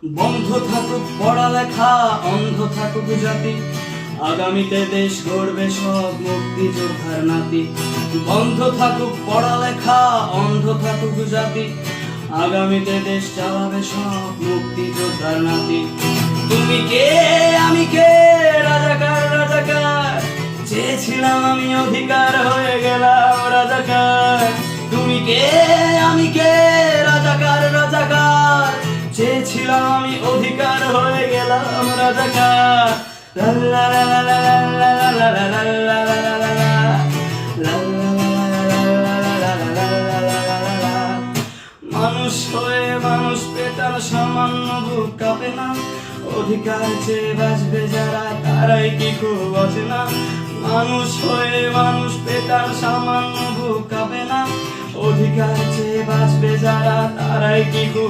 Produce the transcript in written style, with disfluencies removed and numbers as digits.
বন্ধ থাকুক পড়ালেখা, অন্ধ থাকুক জাতি, আগামীতে দেশ গড়বে সব মুক্তিযোদ্ধার নাতি। বন্ধ থাকুক পড়ালেখা, অন্ধ থাকুক জাতি, আগামীতে দেশ চালাবে সব মুক্তিযোদ্ধার নাতি। তুমি কে আমি কে, রাজাকার রাজাকার, চেয়েছিলাম আমি অধিকার, হয়ে গেলাম রাজাকার। তুমি কে আমি কে, রাজাকার রাজাকার, চেয়েছিলাম আমি অধিকার, হয়ে গেলাম রাজাকার। লা লা লা লা লা লা লা লা লা লা লা লা লা লা। মানুষ হয়ে মানুষ পেটার সামান্য বুক কাঁপে না, অধিকার চেয়ে বাঁচবে যারা তারাই কি খুব অচেনা। মানুষ হয়ে মানুষ পেটার সামান্য বুক কাঁপে না, অধিকার চেয়ে বাঁচবে যারা তারাই কি খুব